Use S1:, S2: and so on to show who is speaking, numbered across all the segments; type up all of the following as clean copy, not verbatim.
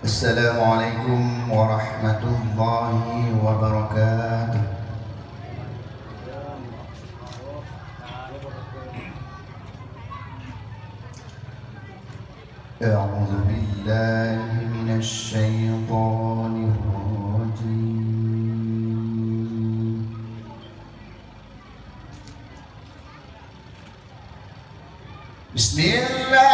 S1: السلام عليكم ورحمة الله وبركاته. أعوذ بالله من الشيطان الرجيم. بسم الله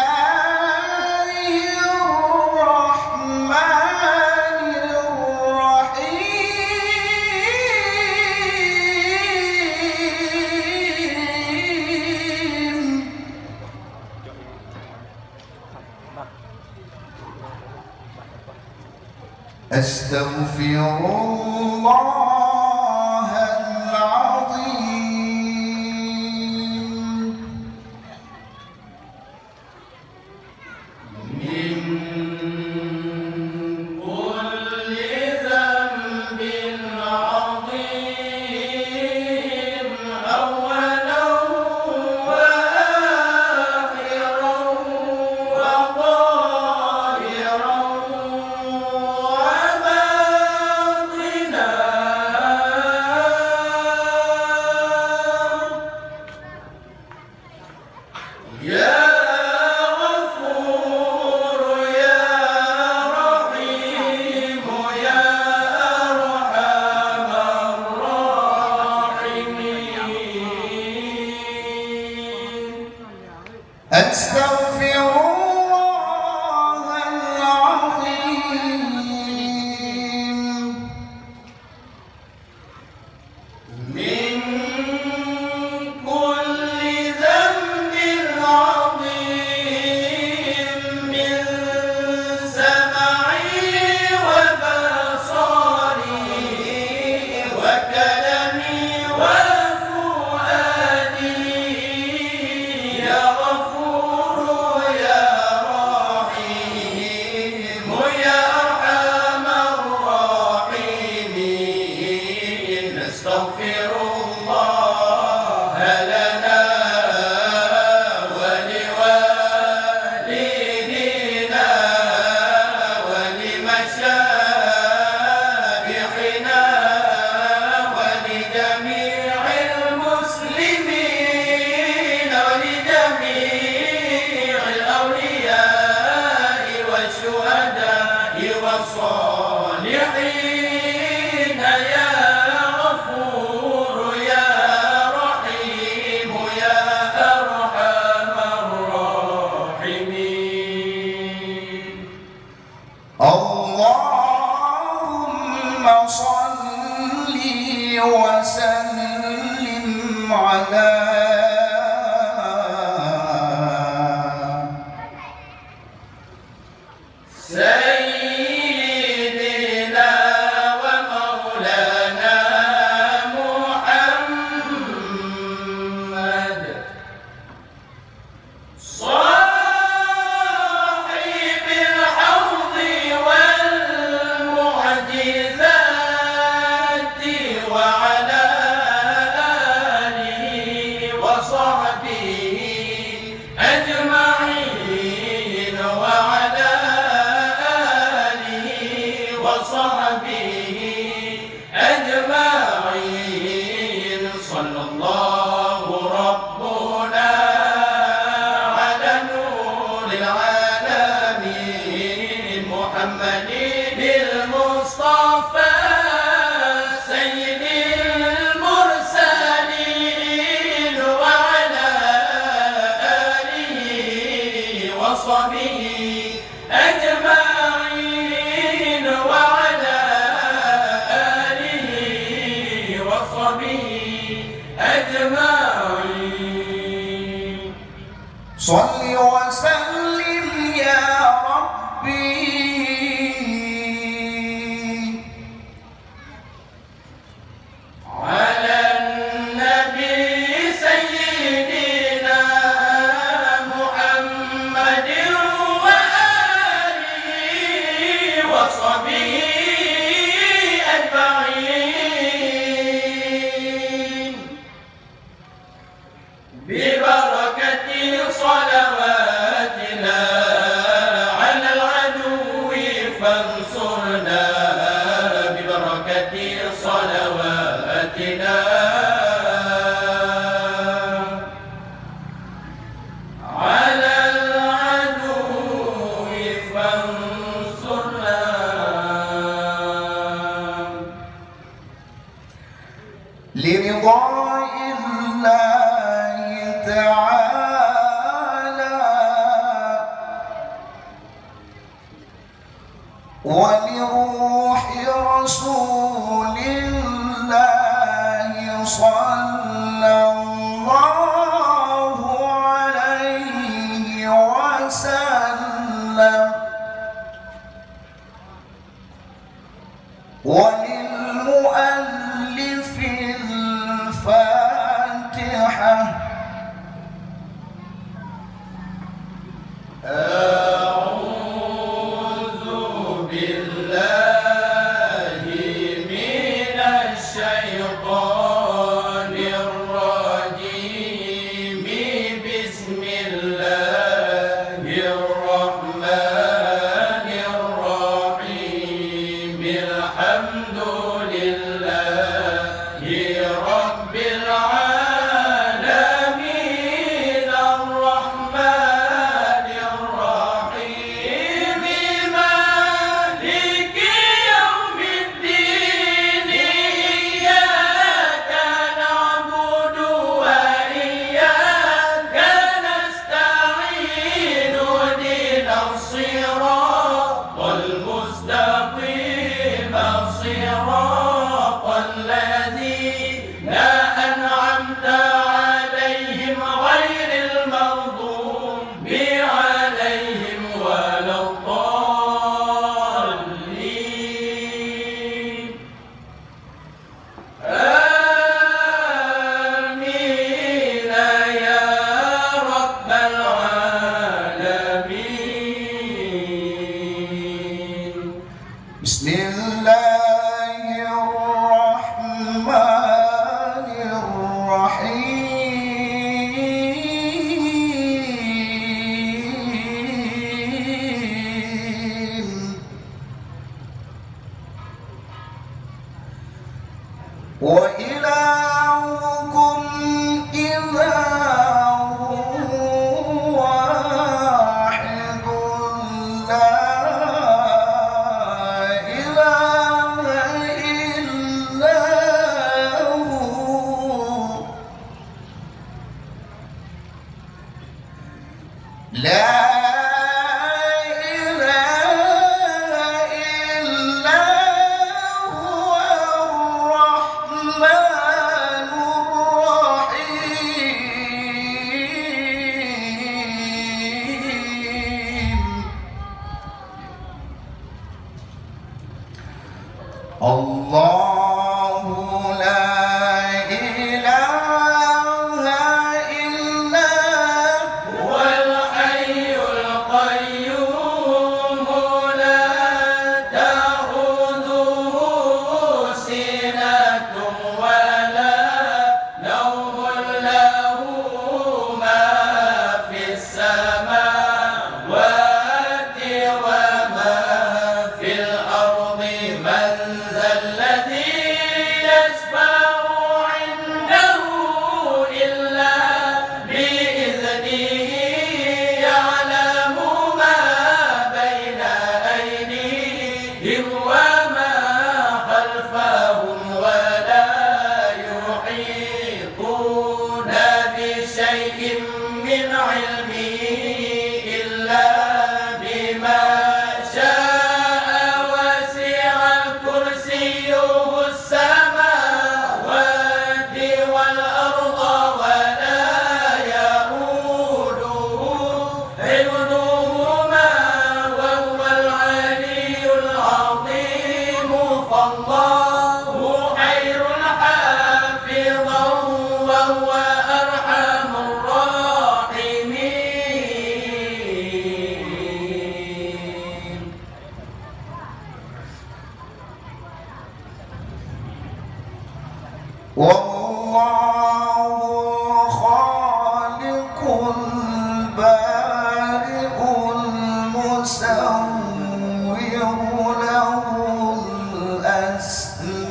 S1: أستغفر الله العظيم من كل ذنب عظيم أولا وآخرا وظاهرا أستغفر الله العظيم من كل ذنب عظيم من سمعي وبصري وكلمي وفؤادي يا غفور يا رحيم يا أرحم الراحمين نستغفر الله لنا ولوالدينا ولمشايخنا ولجميع المسلمين ولجميع الأولياء والشهداء والصالحين يا غفور يا رحيم يا أرحم الراحمين. اللهم صل وسلم على سيدنا ومولانا محمد صاحب الحوض والمعجزات وعلى آله وصحبه أجمعين وعلى آله وصحبه أجمعين صلى الله ربنا على نور العالمين محمد المصطفى سيد المرسلين وعلى آله وصحبه أجمعين وعلى آله وصحبه أجمعين. صل وسلم يا ربي
S2: ولروح رسول الله صلى الله عليه وسلم وللمؤلف الفاتحة.
S1: أعوذ بالله من الشيطان الرجيم. بسم الله الرحمن الرحيم. الحمد لله رب العالمين الرحمن الرحيم مالك يوم الدين. إياك نعبد وإياك نستعين. اهدنا الصراط المستقيم صراط الذين أنعمت عليهم غير المغضوب عليهم ولا الضالين. آمين يا رب العالمين.
S2: بسم الله الرحمن الرحيم. وإلهكم إله واحد لا إله إلا هو. لا إله إلا هو الرحمن الرحيم. الله لا إله إلا
S1: هو الحي القيوم لا تأخذه سنة ولا نوم. له ما في السماوات وما في الأرض. من ذا الذي يشفع عنده إلا بإذنه. يعلم ما بين أيديهم وما خلفهم ولا يحيطون بشيء من علمه إلا بما شاء. وسع كرسيه السماوات والأرض ولا يئوده حفظهما وهو العلي العظيم. فالله خير حافظا وهو أرحم الراحمين.
S2: والله الخالق البارئ المصور له الأسماء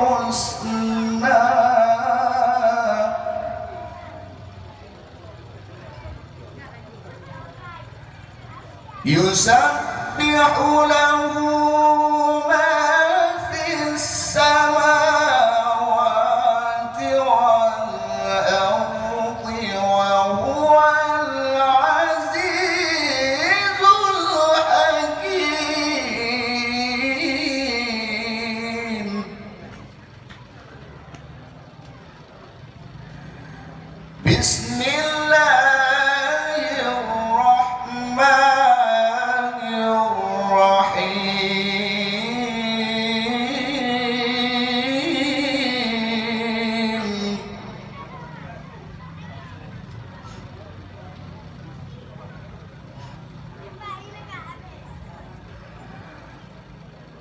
S2: الحسنى. يسبح له ما في السماوات والأرض وهو العزيز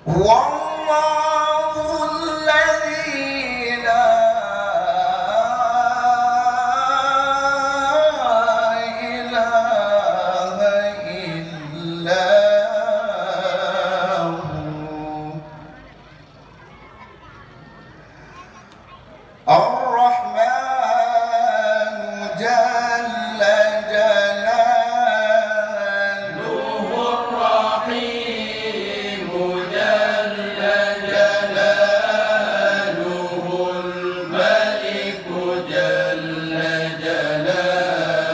S2: هو الله الذي لا إله إلا هو الرحمن جل جلاله
S1: الرحيم جل جلاله الملك جل جلاله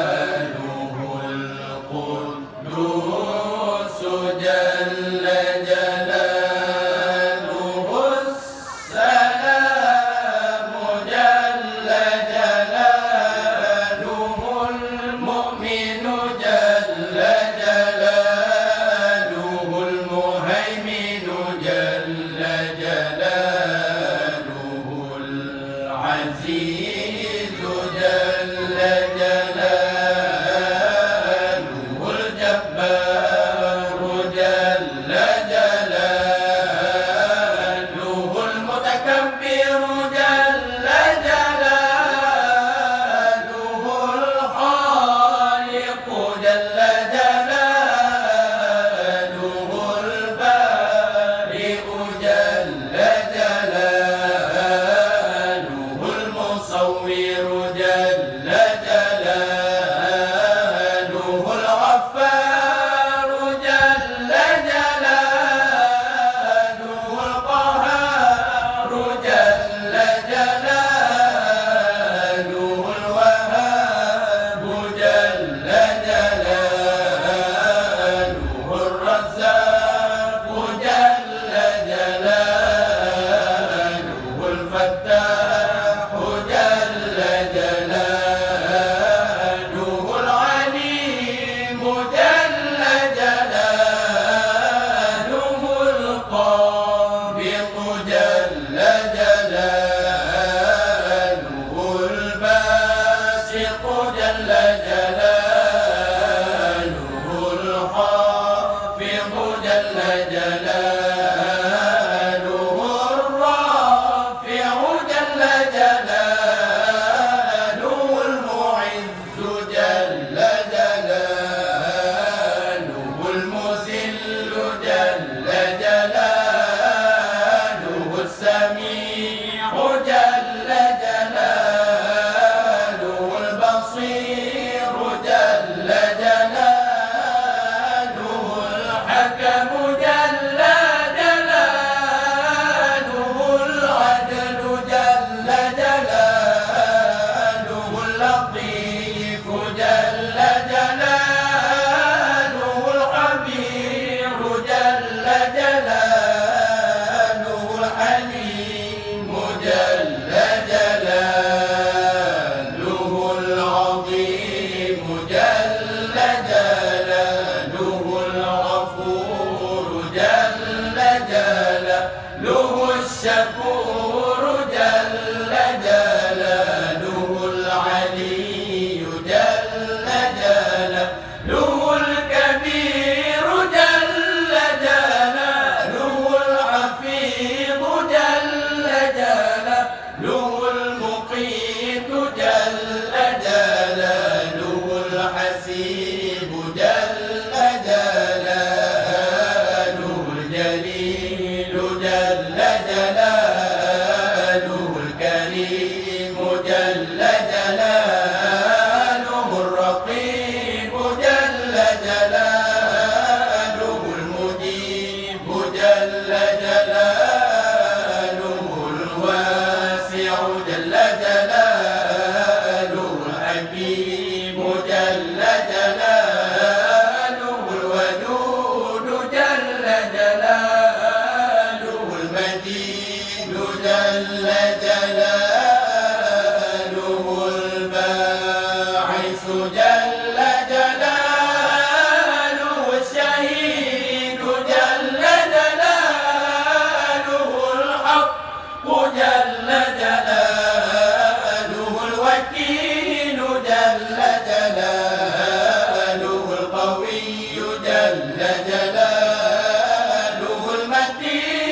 S1: القدوس جل جلاله السلام جل جلاله المؤمن جل جلاله المهيمن جل جلاله العزيز جل جلاله الجبار جل جلاله المتكبر جل جلاله الخالق جل جلاله البارئ جل جلاله المصور جل جلاله الغفار جل جلاله القهار جل جلاله الوهاب جل جلاله الرزاق جل جلاله الفتاح جل جلاله العليم جل جلاله القابض جل جلاله الباسط جل جلاله الخافض جل جلاله الرافع جل جلاله المعز جل جلاله المذل جل جلاله السميع جل جلاله البصير جل جلاله الحكم جل جلاله العدل جل جلاله اللطيف جل جلاله الخبير جل جلاله الحليم جل جلاله العظيم جل جلاله الغفور جل جلاله الشكور جل جلاله العلي جل جلاله الكبير جل جلاله الحفيظ جل جلاله المقيت جل جلاله الحسيب جل جلاله الجليل جل جلاله الكريم جل جلاله الرقيب جل جلاله المجيب جل جلاله الواسع جل جلاله الحكيم جل جلاله الودود جل جلاله المجيد جل جلاله الباعث جل جلاله الشهيد جل جلاله الحق جل جلاله الوكيل جل جلاله القوي جل جلاله المتين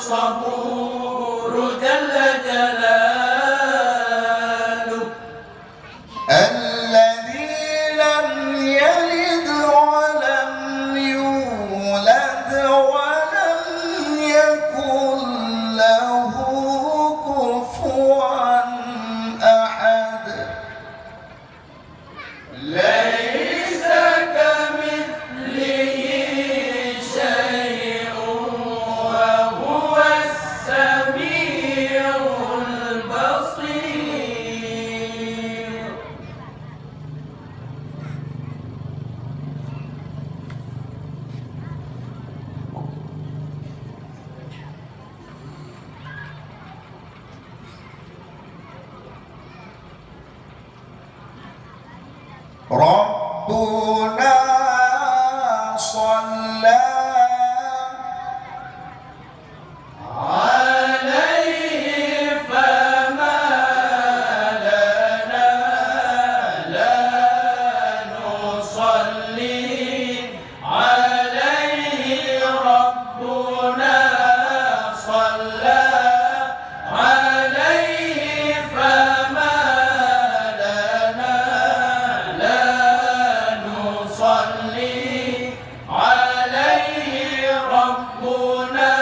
S1: الصبور جل جلاله
S2: الذي لم يلد ولم يولد ولم يكن له كفوا أحد
S1: ليس كمثله شيء وهو السميع البصير
S2: ربنا صلى
S1: عليه فما لنا لا نصلي عليه ربنا صلى عليه فما لنا لا نصلي عليه ربنا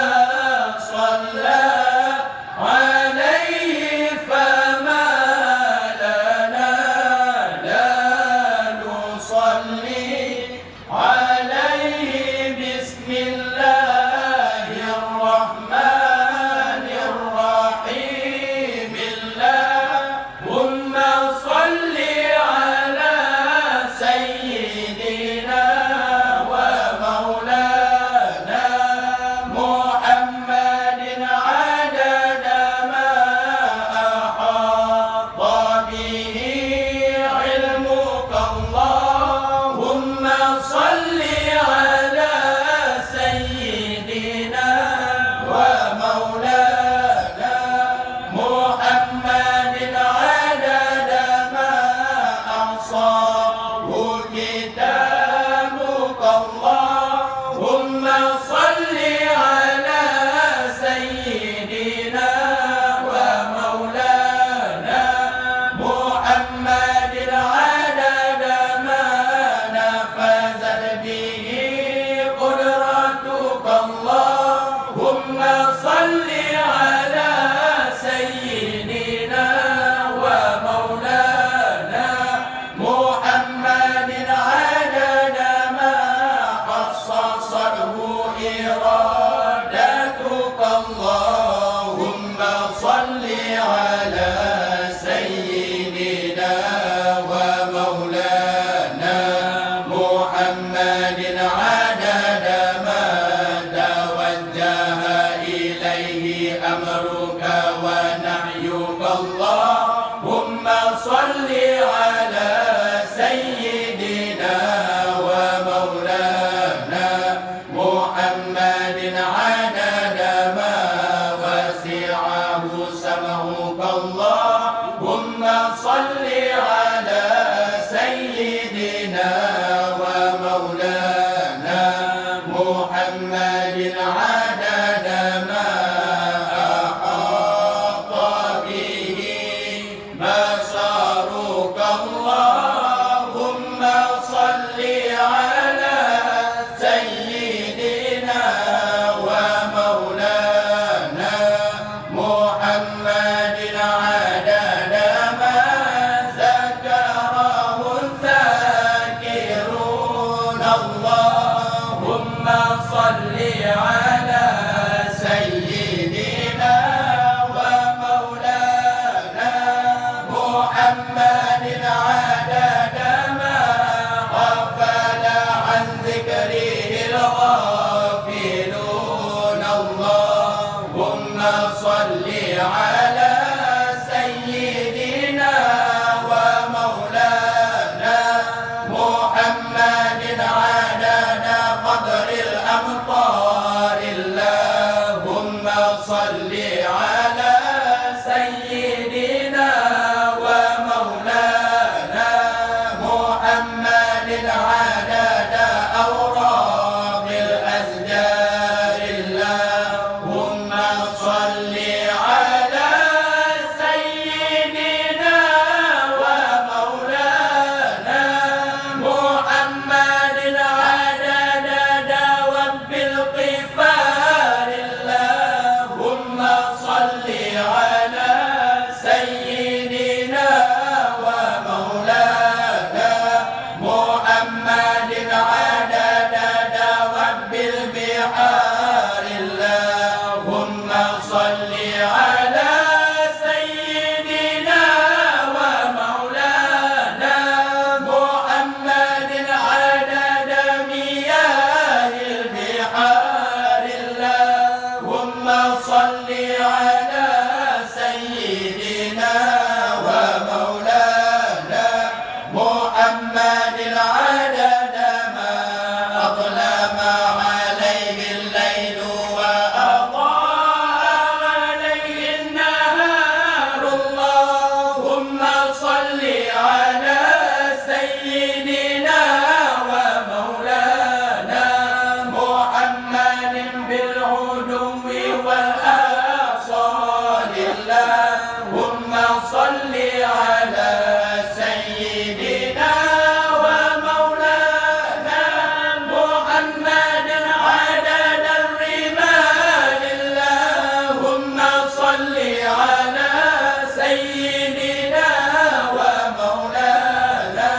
S1: صلى عليه فما لنا لا نصلي عليه بسم الله الرحمن الرحيم اللهم صل على سيدنا ومولانا محمد عدد ما أحاط به علمك اللهم صل على سيدنا ومولانا محمد عدد ما أحصاه كتابك اللهم صل على سيدنا ومولانا محمد عدد ما نفذت به قدرتك اللهم صل على سيدنا ومولانا محمد عدد ما خصصته إرادتك اللهم صل على سيدنا ومولانا محمد عدد ما توجه إليه أمرك ونحيك اللهم صل على سيدنا ومولانا محمد عدد ما وسعه سمعك اللهم صل على سيدنا ومولانا محمد عدد ما أحاط به بصرك اللهم صل على سيدنا ومولانا محمد عدد ما ذكره الذاكرون اللهم صل على سيدنا ومولانا محمد عدد ما غفل عن ذكره الغافلون اللهم صل على سيدنا ومولانا محمد عدد قدر الأمطار اللهم صل على سيدنا ومولانا محمد عدد أوراق الأشجار اللهم صل على سيدنا ومولانا محمد عدد ما أظلم عليه الليل وأضاء عليه النهار. اللهم صل على سيدنا ومولانا محمد بالعلو والآصال. اللهم صل على سيدنا ومولانا محمد عدد الرمال. اللهم صل على سيدنا ومولانا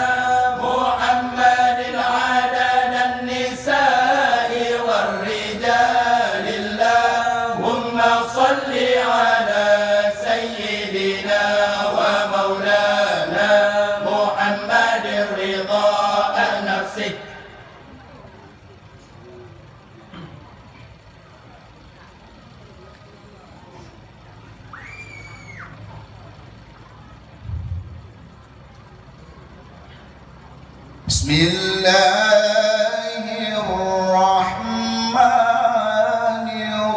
S1: محمد عدد النساء والرجال. اللهم صل على سيدنا ومولانا محمد رضاء نفسه.
S2: بسم الله الرحمن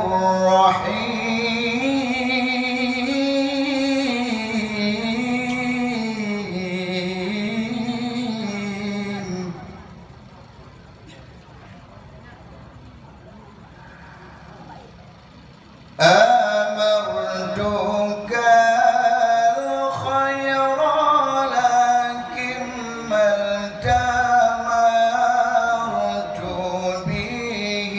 S2: الرحيم. أمرتك الخير لكن ما التمرت به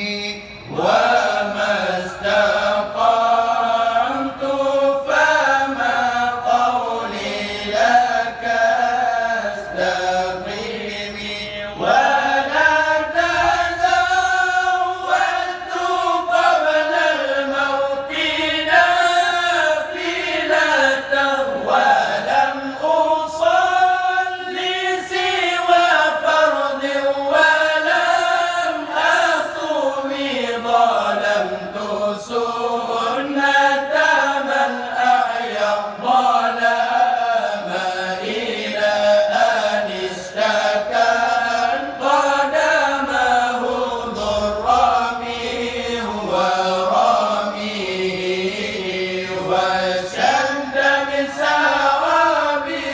S1: وما استقمت فما قولي لك استقيمي. ولا تزودت قبل الموت نافلة ولم أصلي سوى فرض ولم أصوم ظلمت سنة من أحيا الظلام إلى أن اشتكى قدمه ضرامي ورامي وشد من سوابي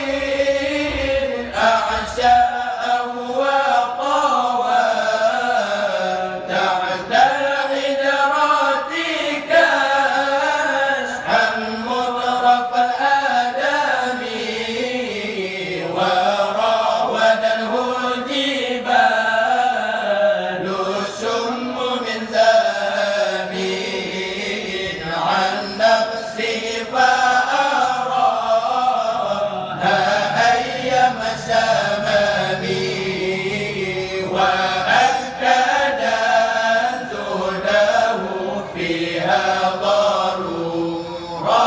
S1: أعشاء وطوى تحت الحجرات كاسحا مطرف الآدم وراودته جبال الشم من ذابين عن نفسه فأراها أيام شمامي وأكد زهده فيها ضرورة.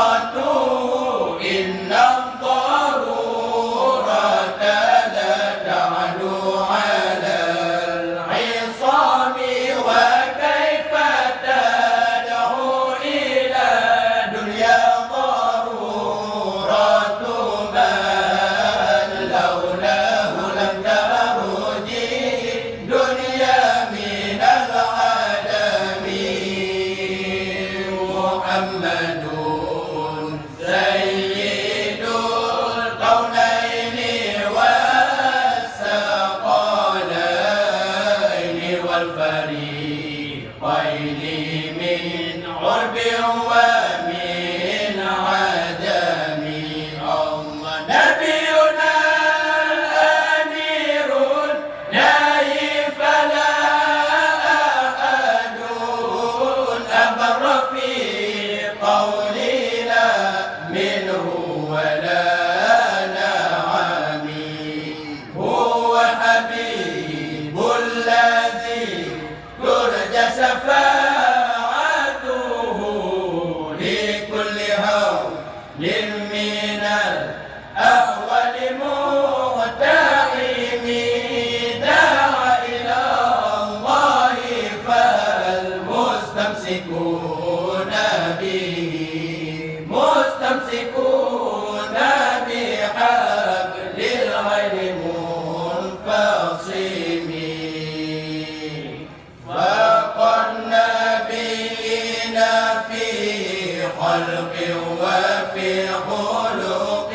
S1: إن الضرورة لا تعلو على العصام. وكيف تدعو إلى دنيا ضرورة من لولاه لم تخرج دنيا من العالم. محمد سيد الكونين والثقلين والفريقين من عرب ومن عجم. الله نبينا الأمير الناهي فلا أحد أبر في قولنا منه ولا نعمي. هو حبيب الذي ترجى شفاعته لكل هول من الأهوال مقتحم. دعا إلى الله فالمستمسكون خلق وفي خلق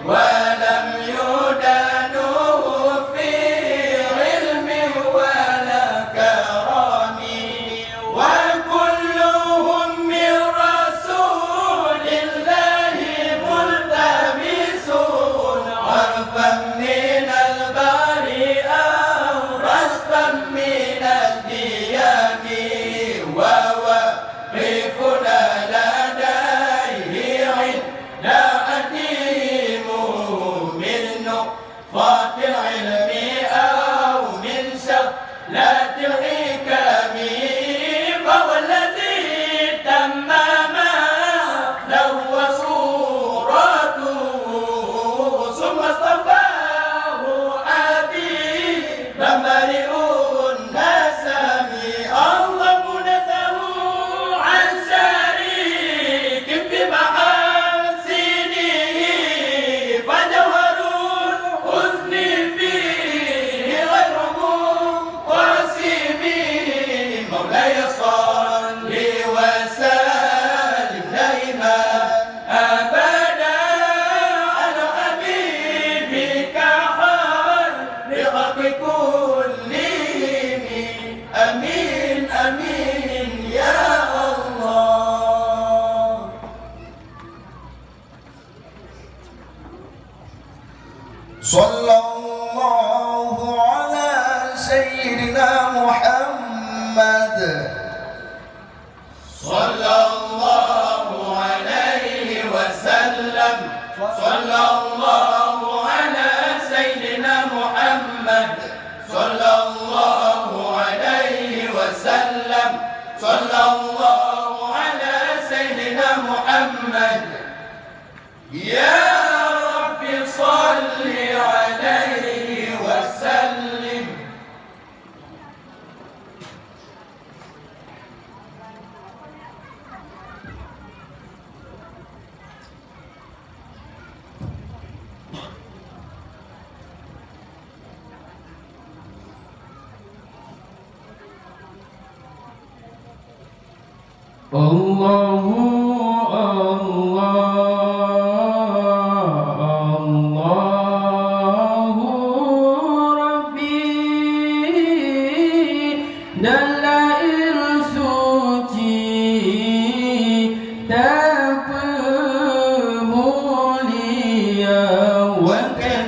S1: ولم يدانه في علم ولا كرم وكلهم من رسول الله ملتمسون عرفا من الباري أو رشفا من الديام ووقفنا لديه عند أديم من نقطة العلم أو من شغلة الحكم فهو الذي تمم له صورته ثم اصطفاه حبيبا بريء النسم الله منزه عن شريك في محاسنه فجوهر الحسن فيه غير منقسم مولاي صل وسلم دائما أبدا على حبيبك خير خلق كلهم آمين آمين يا الله.
S2: صلى الله على سيدنا محمد
S1: صلى الله عليه وسلم صلى الله على سيدنا محمد صلى الله عليه وسلم صلى الله على سيدنا محمد يا رب صل عليه وسلم.
S3: الله الله الله ربي dalail suci tak mulia wakil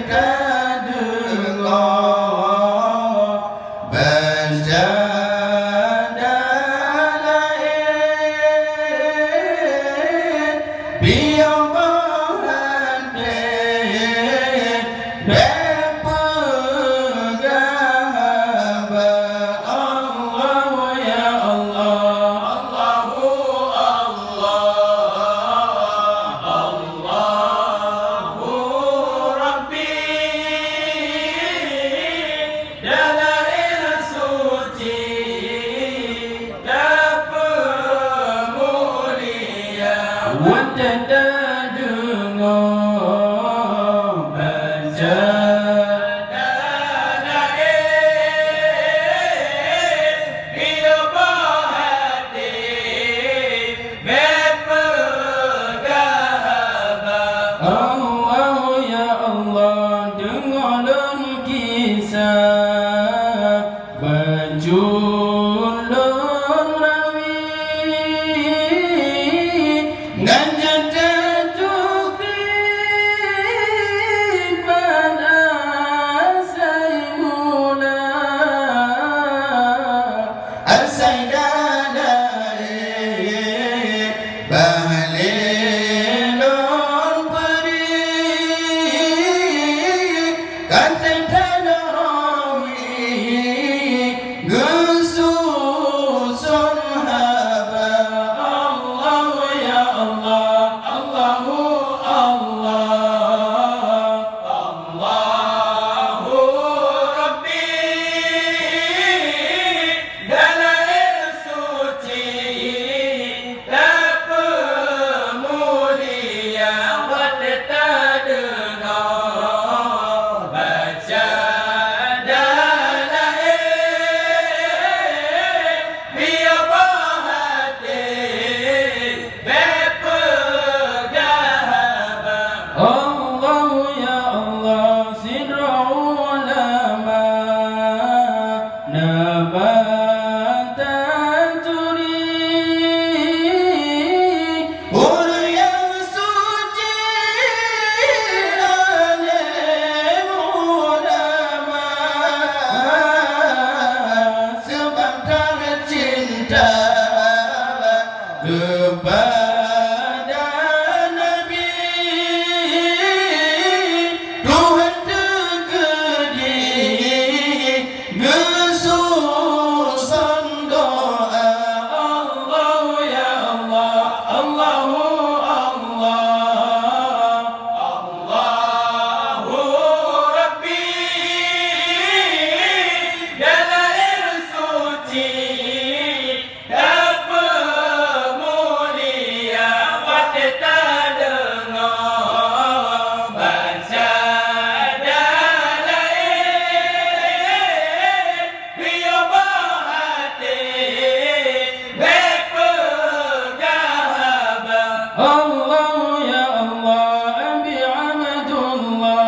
S3: Allah ya Allah Abi Abdullah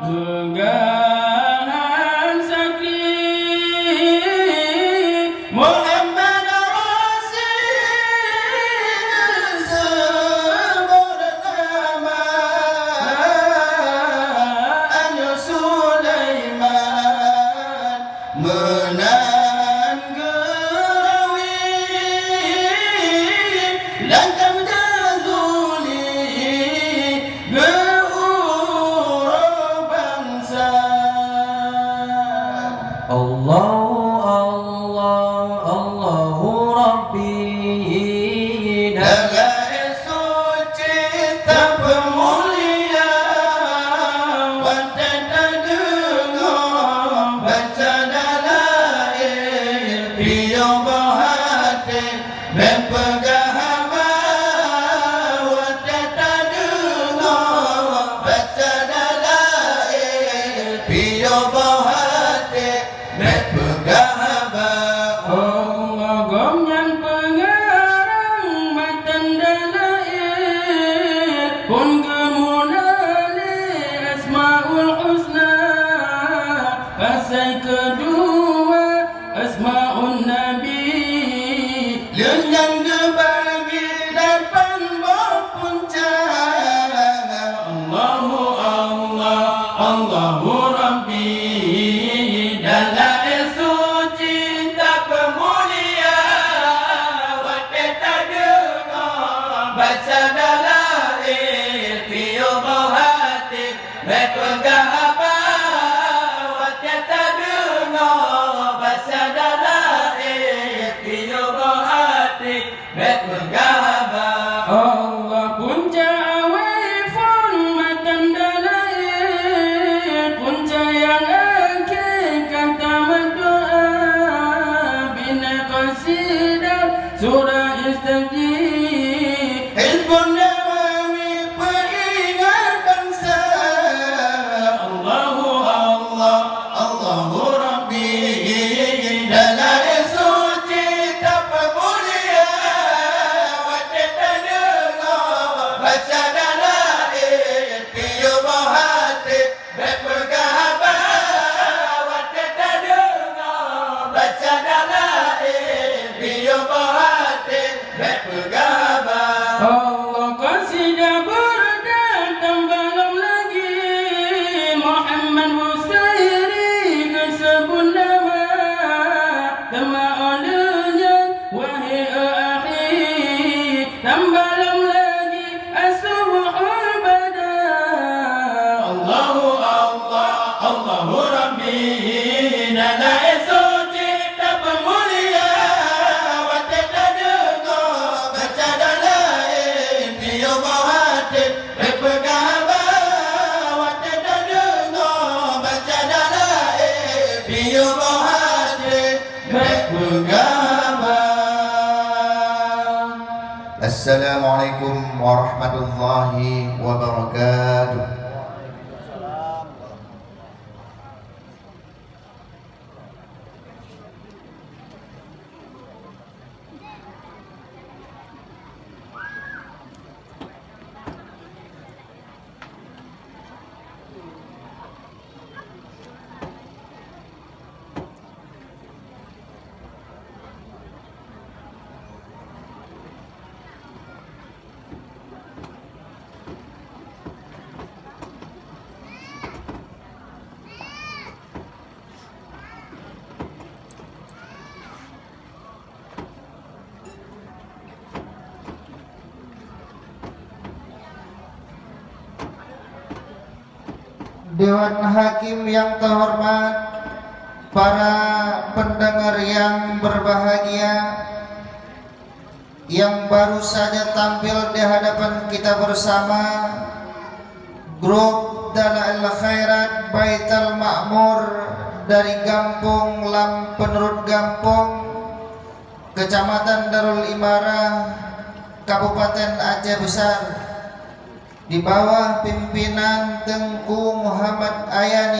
S3: Megahan sakit
S2: Muhammad Rasul sebernama Anyo Sulaiman Menan gerawi Langkah jazuli geurah bangsa
S3: Allahu Rabbi
S2: Dalam suci tak pemulia Wata tak dengar baca dalail Piyo bahati berpegang haba Wata tak dengar baca dalail Piyo bahati berpegang haba
S3: Allah gomyan pengarang matan dalail pun gemunali asmaul husna pasai kedua asmaun nabi
S2: Lengan gebagi depan berpuncak
S3: Allahu Rabbi
S1: Dalam suci tak pemulia Wate tak dengar baca dalail Piyo bahati berpegang haba Wate tak dengar baca dalail Piyo bahati berpegang haba
S3: Allah punca awifun matan dalail punca yang akhir kata doa bina qasidah surah istajib
S2: Hizbun Nawawi peringat bangsa
S1: Allahu Rabbi dalam suci tak pemulia Wate tak dengar baca dalail Piyo bahati berpegang haba Wate tak dengar baca dalail Piyo bahati berpegang haba
S3: Allah qasidah berdatang belum lagi Muhammad Husairi kesebut nama tema olehnya wahai akhir dan belum lagi asubuhul bada
S1: Allahu Rabbi dalam suci tak pemulia Wate tak dengar baca dalail Piyo bahati berpegang haba Wate tak dengar baca dalail Piyo bahati berpegang haba
S2: Assalamualaikum warahmatullahi wabarakatuh. Dewan Hakim yang terhormat, para pendengar yang berbahagia, yang baru saja tampil di hadapan kita bersama, grup Dalail Khairat Baitul Ma'mur dari Gampung Lampenurut Gampung, Kecamatan Darul Imarah, Kabupaten Aceh Besar, di bawah pimpinan Tengku Muhammad Ayani